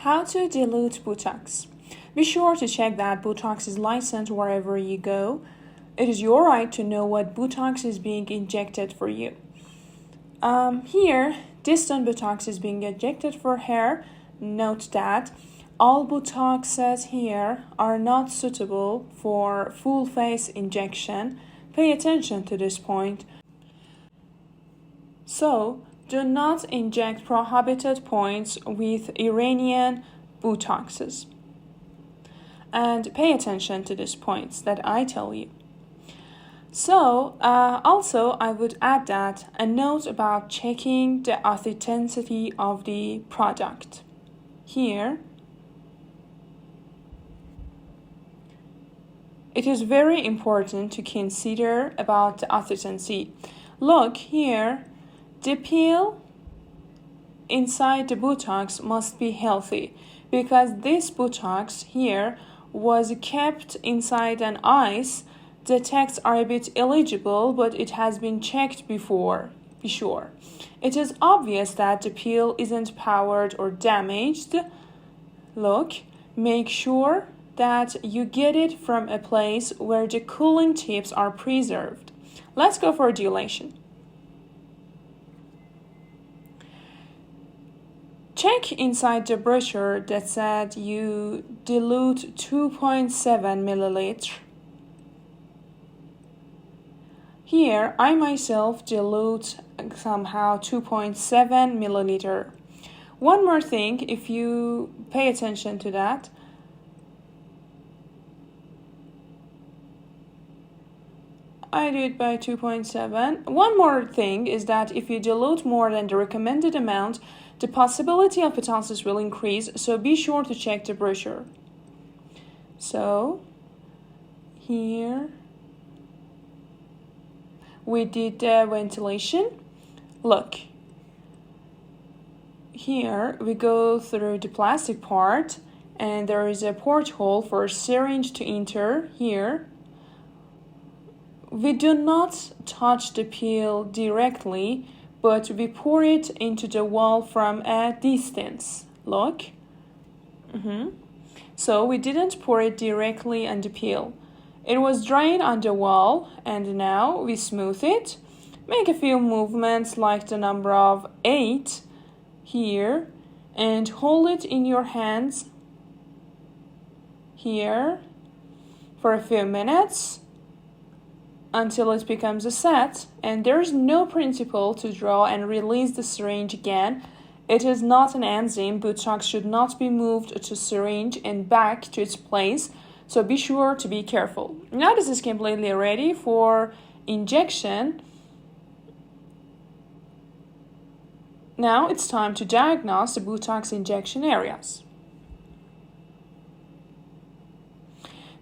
How to dilute Botox. Be sure to check that Botox is licensed wherever you go. It is your right to know what Botox is being injected for you. Here, distant Botox is being injected for hair. Note that all Botoxes here are not suitable for full face injection. Pay attention to this point. So, do not inject prohibited points with Iranian Botoxes. And pay attention to these points that I tell you. So, also I would add that a note about checking the authenticity of the product. Here, it is very important to consider about the authenticity. Look here, the peel inside the Botox must be healthy because this Botox here was kept inside an ice. The texts are a bit illegible, but it has been checked before. Be sure. It is obvious that the peel isn't powered or damaged. Look, make sure that you get it from a place where the cooling tips are preserved. Let's go for dilation. Check inside the brochure that said you dilute 2.7 milliliter. Here, I myself dilute somehow 2.7 milliliter. One more thing, if you pay attention to that, I do it by 2.7. One more thing is that if you dilute more than the recommended amount, the possibility of metastasis will increase, so be sure to check the brochure. So, here, we did the ventilation. Look, here we go through the plastic part, and there is a porthole for a syringe to enter here. We do not touch the peel directly, but we pour it into the wall from a distance. Look. So we didn't pour it directly on the peel. It was drying on the wall, and now we smooth it. Make a few movements like the number of 8 here, and hold it in your hands here for a few minutes until it becomes a set, and there is no principle to draw and release the syringe again. It is not an enzyme. Botox should not be moved to syringe and back to its place, so be sure to be careful. Now this is completely ready for injection. Now it's time to diagnose the Botox injection areas.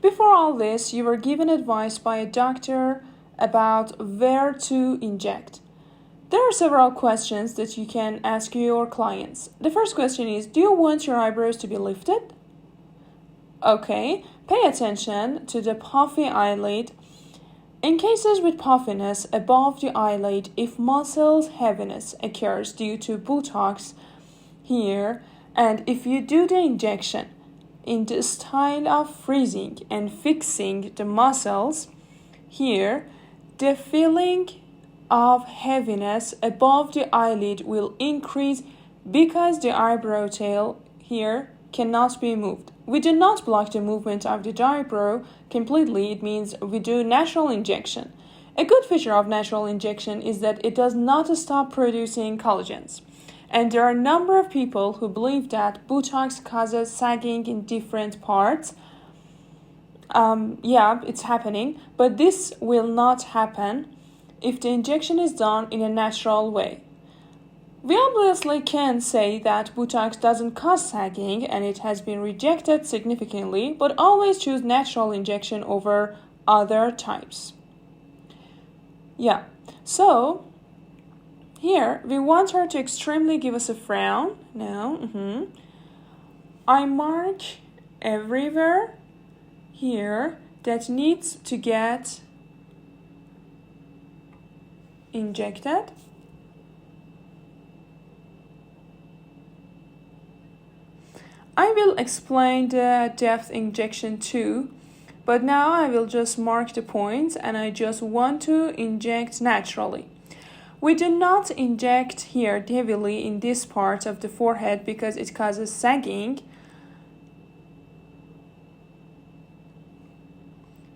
Before all this, you were given advice by a doctor about where to inject. There are several questions that you can ask your clients. The first question is, do you want your eyebrows to be lifted? Okay, pay attention to the puffy eyelid. In cases with puffiness above the eyelid, if muscle heaviness occurs due to Botox here, and if you do the injection in the style of freezing and fixing the muscles here, the feeling of heaviness above the eyelid will increase because the eyebrow tail here cannot be moved. We do not block the movement of the eyebrow completely. It means we do natural injection. A good feature of natural injection is that it does not stop producing collagens. And there are a number of people who believe that Botox causes sagging in different parts. Yeah, it's happening, but this will not happen if the injection is done in a natural way. We obviously can say that Botox doesn't cause sagging and it has been rejected significantly, but always choose natural injection over other types. Yeah, so here, we want her to extremely give us a frown. Now, I mark everywhere here that needs to get injected. I will explain the depth injection too, but now I will just mark the points and I just want to inject naturally. We do not inject here heavily in this part of the forehead because it causes sagging.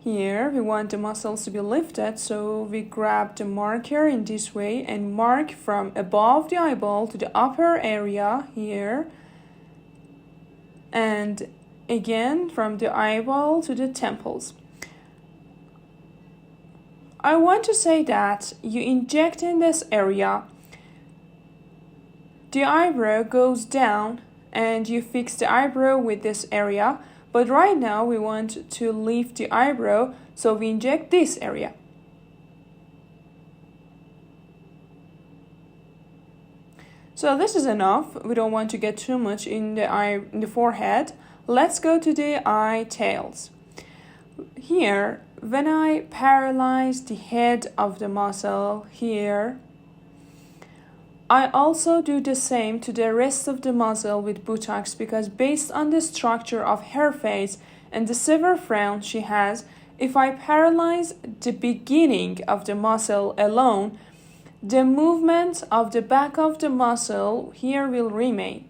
Here we want the muscles to be lifted, so we grab the marker in this way and mark from above the eyeball to the upper area here, and again from the eyeball to the temples. I want to say that you inject in this area, the eyebrow goes down and you fix the eyebrow with this area, but right now we want to lift the eyebrow, so we inject this area. So this is enough. We don't want to get too much in the forehead. Let's go to the eye tails. Here, when I paralyze the head of the muscle here, I also do the same to the rest of the muscle with Botox, because based on the structure of her face and the severe frown she has, if I paralyze the beginning of the muscle alone, the movement of the back of the muscle here will remain.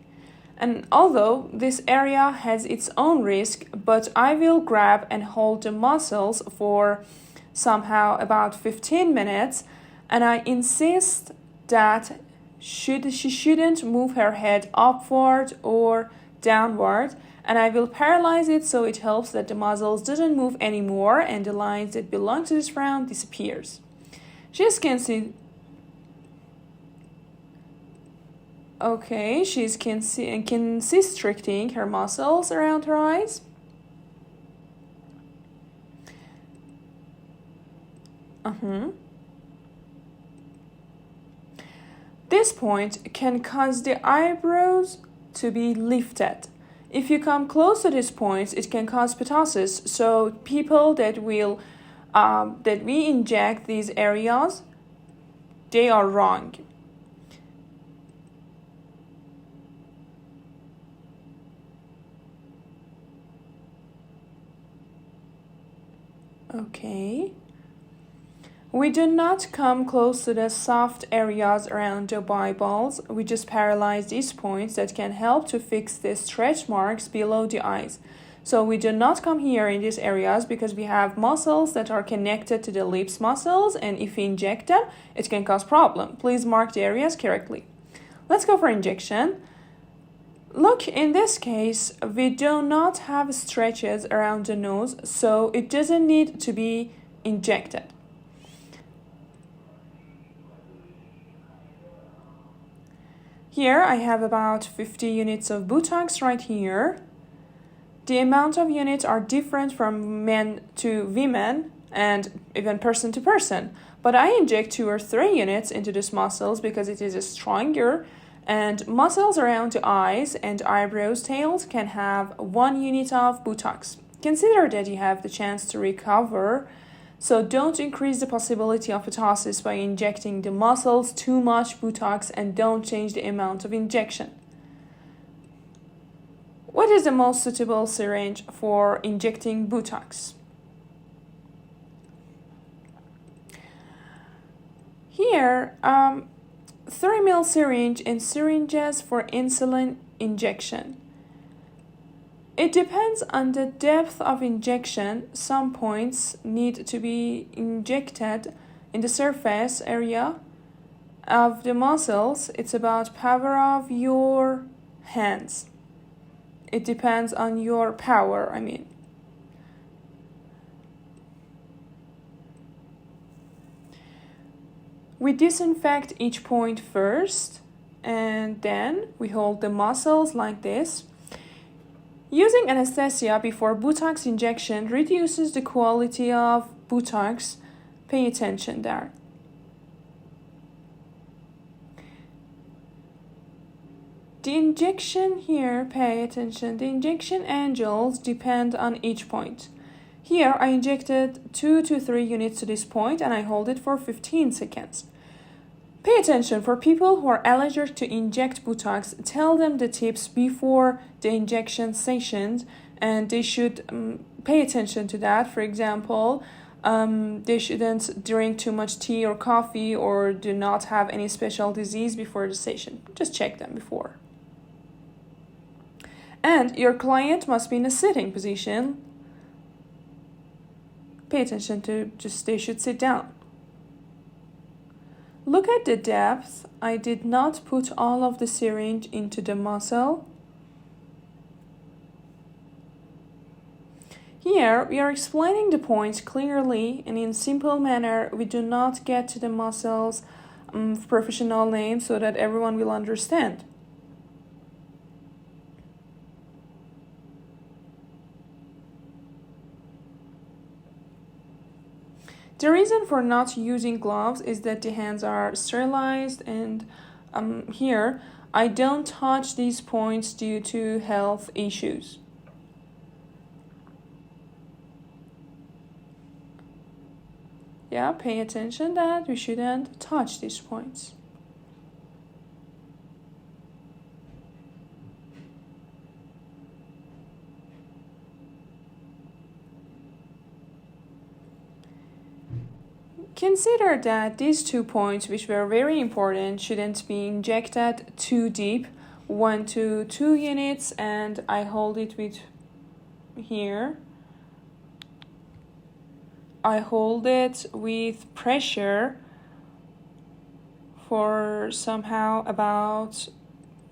And although this area has its own risk, but I will grab and hold the muscles for somehow about 15 minutes, and I insist that she shouldn't move her head upward or downward, and I will paralyze it so it helps that the muscles doesn't move anymore and the lines that belong to this frown disappears. She can see. Okay, she can constricting her muscles around her eyes. This point can cause the eyebrows to be lifted. If you come close to this point, it can cause ptosis. So people that we inject these areas, they are wrong. Okay. We do not come close to the soft areas around the eyeballs. We just paralyze these points that can help to fix the stretch marks below the eyes. So we do not come here in these areas because we have muscles that are connected to the lips muscles, and if we inject them, it can cause problem. Please mark the areas correctly. Let's go for injection. Look, in this case, we do not have stretches around the nose, so it doesn't need to be injected. Here I have about 50 units of Botox right here. The amount of units are different from men to women and even person to person. But I inject 2 or 3 units into these muscles because it is stronger, and muscles around the eyes and eyebrows, tails can have 1 unit of Botox. Consider that you have the chance to recover, so don't increase the possibility of ptosis by injecting the muscles too much Botox, and don't change the amount of injection. What is the most suitable syringe for injecting Botox? Here, 3 ml syringe and syringes for insulin injection. It depends on the depth of injection. Some points need to be injected in the surface area of the muscles. It's about power of your hands. It depends on your power, We disinfect each point first, and then we hold the muscles like this. Using anesthesia before Botox injection reduces the quality of Botox. Pay attention there. The injection here, pay attention, the injection angles depend on each point. Here I injected 2 to 3 units to this point and I hold it for 15 seconds. Pay attention for people who are allergic to inject Botox. Tell them the tips before the injection sessions, and they should pay attention to that. For example, they shouldn't drink too much tea or coffee, or do not have any special disease before the session. Just check them before. And your client must be in a sitting position. Pay attention to they should sit down. Look at the depth. I did not put all of the syringe into the muscle. Here, we are explaining the points clearly and in simple manner. We do not get to the muscles professional names so that everyone will understand. The reason for not using gloves is that the hands are sterilized, and here I don't touch these points due to health issues. Yeah, pay attention that we shouldn't touch these points. Consider that these 2 points, which were very important, shouldn't be injected too deep, 1 to 2 units, and I hold it with here. I hold it with pressure for somehow about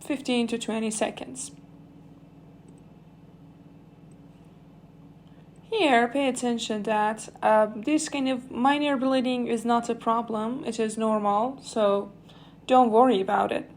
15 to 20 seconds. Here, pay attention that this kind of minor bleeding is not a problem. It is normal, so don't worry about it.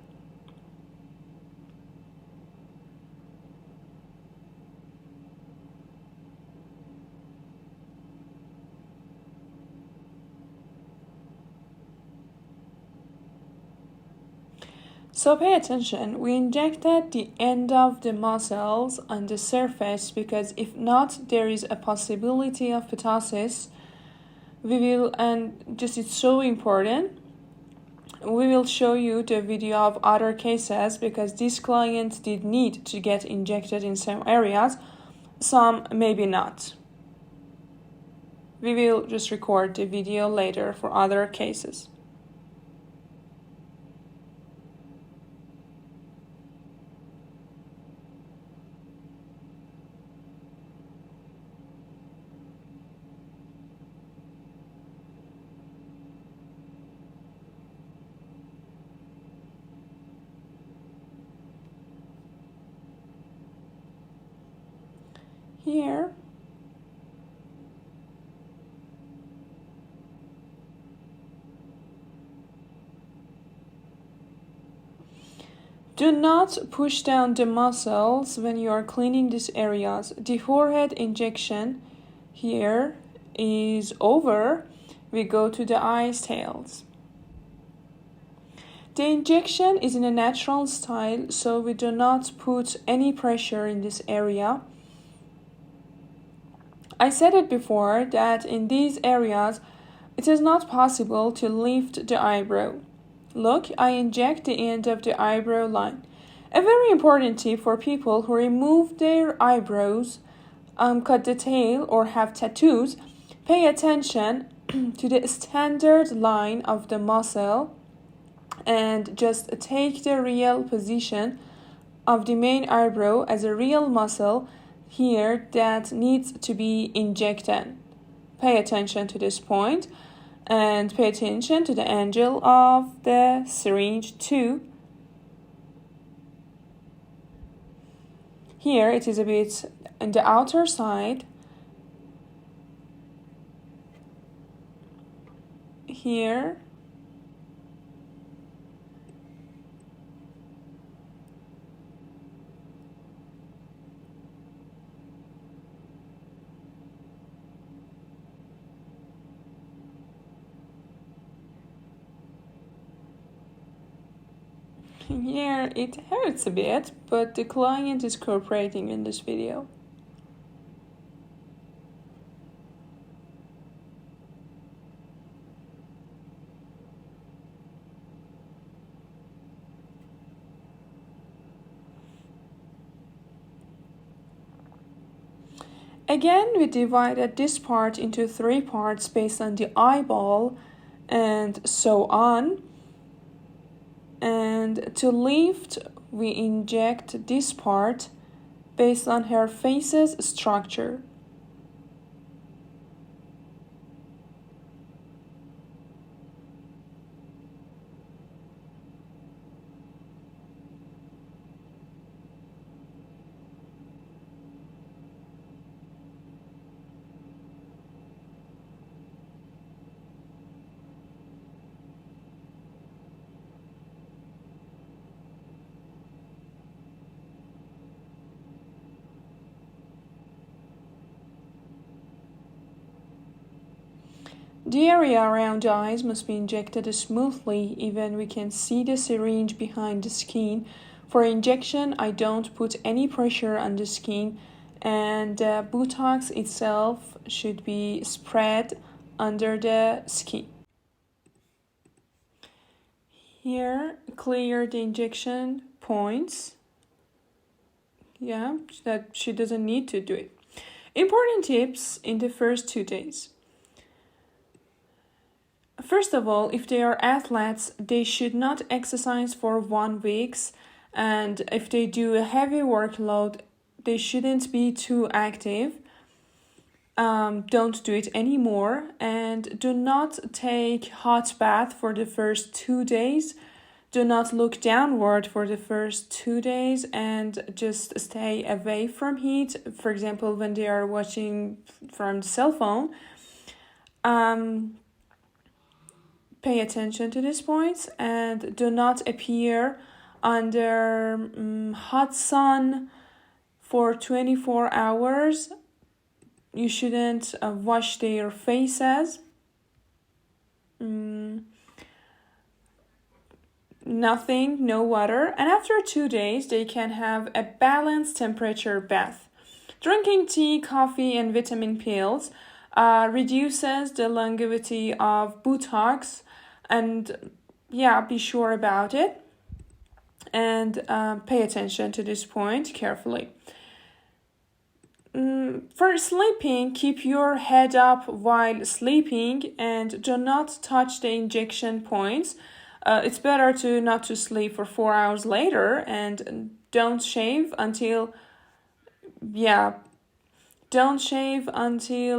So pay attention, we injected the end of the muscles on the surface because if not, there is a possibility of ptosis. We will, and just it's so important, we will show you the video of other cases because this client did need to get injected in some areas, some maybe not. We will just record the video later for other cases. Here, do not push down the muscles when you are cleaning these areas. The forehead injection here is over. We go to the eyes, tails. The injection is in a natural style, so we do not put any pressure in this area. I said it before that in these areas, it is not possible to lift the eyebrow. Look, I inject the end of the eyebrow line. A very important tip for people who remove their eyebrows, cut the tail, or have tattoos, pay attention to the standard line of the muscle and just take the real position of the main eyebrow as a real muscle here that needs to be injected. Pay attention to this point and pay attention to the angle of the syringe too. Here it is a bit on the outer side. Here. Yeah, it hurts a bit, but the client is cooperating in this video. Again, we divided this part into 3 parts based on the eyeball and so on. And to lift, we inject this part based on her face's structure. The area around the eyes must be injected smoothly, even we can see the syringe behind the skin. For injection, I don't put any pressure on the skin, and Botox itself should be spread under the skin. Here, clear the injection points. Yeah, that she doesn't need to do it. Important tips in the first 2 days. First of all, if they are athletes, they should not exercise for 1 week, and if they do a heavy workload, they shouldn't be too active. Don't do it anymore, and do not take hot bath for the first 2 days. Do not look downward for the first 2 days, and just stay away from heat. For example, when they are watching from the cell phone. Pay attention to these points, and do not appear under hot sun for 24 hours. You shouldn't wash their faces. Nothing, no water. And after 2 days, they can have a balanced temperature bath. Drinking tea, coffee, and vitamin pills reduces the longevity of Botox, and be sure about it, and pay attention to this point carefully. For sleeping, keep your head up while sleeping, and do not touch the injection points. It's better to not to sleep for 4 hours later, and don't shave until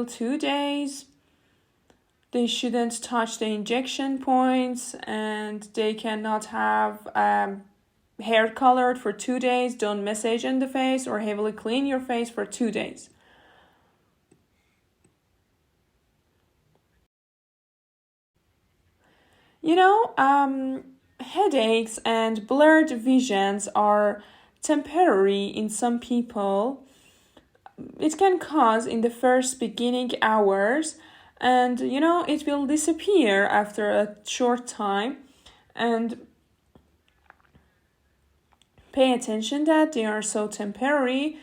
2 days. They shouldn't touch the injection points, and they cannot have hair colored for 2 days. Don't massage in the face or heavily clean your face for 2 days. Headaches and blurred visions are temporary in some people. It can cause in the first beginning hours, and it will disappear after a short time. And pay attention that they are so temporary.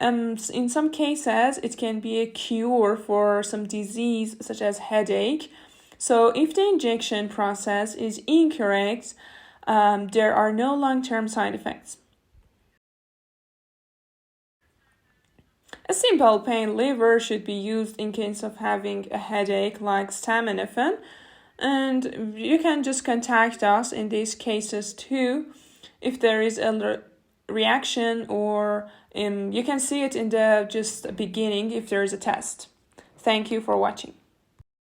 In some cases, it can be a cure for some disease such as headache. So if the injection process is incorrect, there are no long-term side effects. A simple pain reliever should be used in case of having a headache, like acetaminophen, and you can just contact us in these cases too if there is a reaction, or you can see it in the just beginning if there is a test. Thank you for watching.